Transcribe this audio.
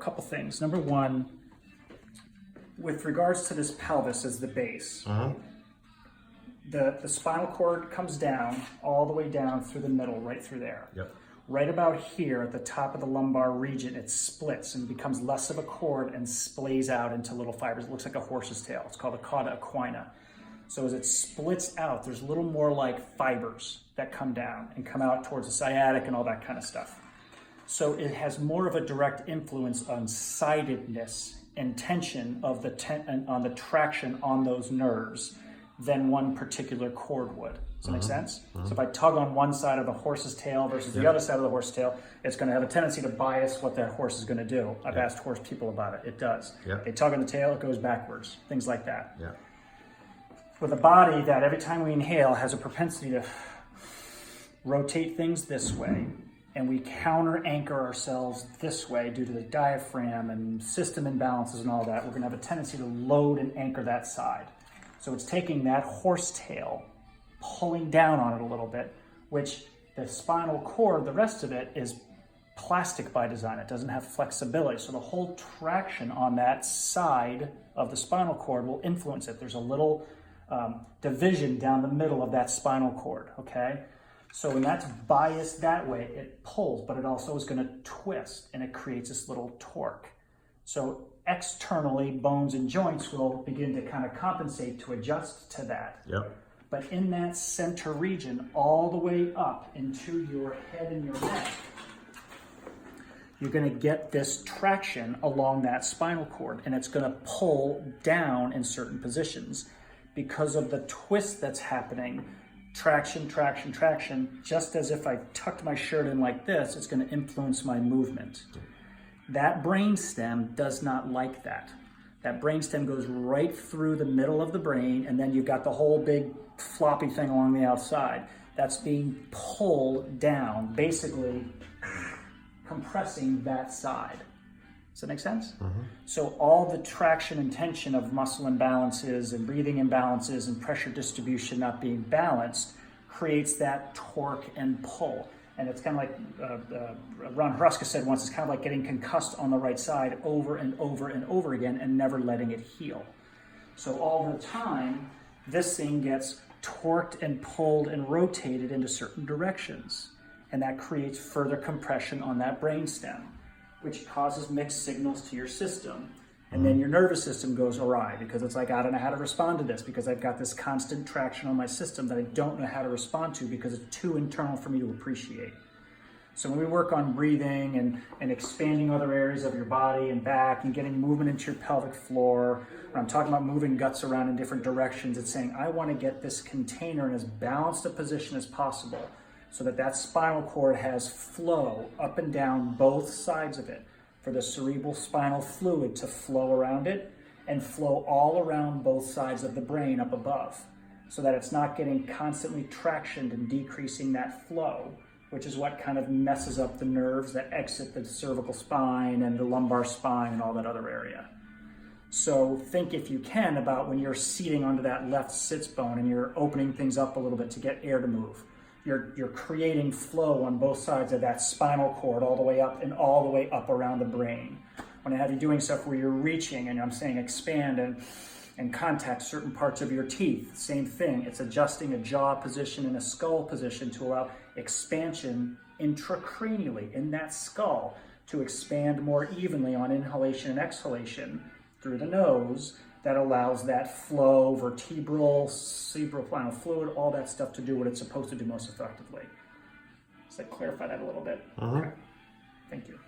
couple things. Number one, with regards to this pelvis as the base, the spinal cord comes down all the way down through the middle, right through there. Yep. Right about here at the top of the lumbar region, it splits and becomes less of a cord and splays out into little fibers. It looks like a horse's tail. It's called a cauda equina. So as it splits out, there's a little more like fibers that come down and come out towards the sciatic and all that kind of stuff. So it has more of a direct influence on sidedness and tension of on the traction on those nerves than one particular cord would. Does that make sense? So if I tug on one side of the horse's tail versus the other side of the horse's tail, it's going to have a tendency to bias what that horse is going to do. I've asked horse people about it. It does. They tug on the tail, it goes backwards. Things like that. With a body that every time we inhale has a propensity to rotate things this way, and we counter anchor ourselves this way due to the diaphragm and system imbalances and all that, we're going to have a tendency to load and anchor that side. So it's taking that horse tail, pulling down on it a little bit, which the spinal cord, the rest of it is plastic by design. It doesn't have flexibility. So the whole traction on that side of the spinal cord will influence it. There's a little division down the middle of that spinal cord, okay? So when that's biased that way, it pulls, but it also is going to twist, and it creates this little torque. So externally, bones and joints will begin to kind of compensate to adjust to that. But in that center region, all the way up into your head and your neck, you're going to get this traction along that spinal cord, and it's going to pull down in certain positions because of the twist that's happening. Traction, traction, traction, just as if I tucked my shirt in like this, it's going to influence my movement. That brainstem does not like that. That brainstem goes right through the middle of the brain, and then you've got the whole big floppy thing along the outside. That's being pulled down, basically compressing that side. Does that make sense? So all the traction and tension of muscle imbalances and breathing imbalances and pressure distribution not being balanced creates that torque and pull. And it's kind of like Ron Hruska said once, it's kind of like getting concussed on the right side over and over and over again and never letting it heal. So all the time, this thing gets torqued and pulled and rotated into certain directions. And that creates further compression on that brainstem, which causes mixed signals to your system. And then your nervous system goes awry because it's like, I don't know how to respond to this because I've got this constant traction on my system that I don't know how to respond to because it's too internal for me to appreciate. So when we work on breathing and expanding other areas of your body and back and getting movement into your pelvic floor, when I'm talking about moving guts around in different directions, it's saying, I want to get this container in as balanced a position as possible so that that spinal cord has flow up and down both sides of it, for the cerebral spinal fluid to flow around it and flow all around both sides of the brain up above, so that it's not getting constantly tractioned and decreasing that flow, which is what kind of messes up the nerves that exit the cervical spine and the lumbar spine and all that other area. So think, if you can, about when you're seating onto that left sits bone and you're opening things up a little bit to get air to move. You're creating flow on both sides of that spinal cord all the way up and all the way up around the brain. When I have you doing stuff where you're reaching and I'm saying expand and contact certain parts of your teeth, same thing. It's adjusting a jaw position and a skull position to allow expansion intracranially in that skull to expand more evenly on inhalation and exhalation through the nose. That allows that flow, vertebral, cerebrospinal fluid, all that stuff to do what it's supposed to do most effectively. Does that clarify that a little bit? Okay. Thank you.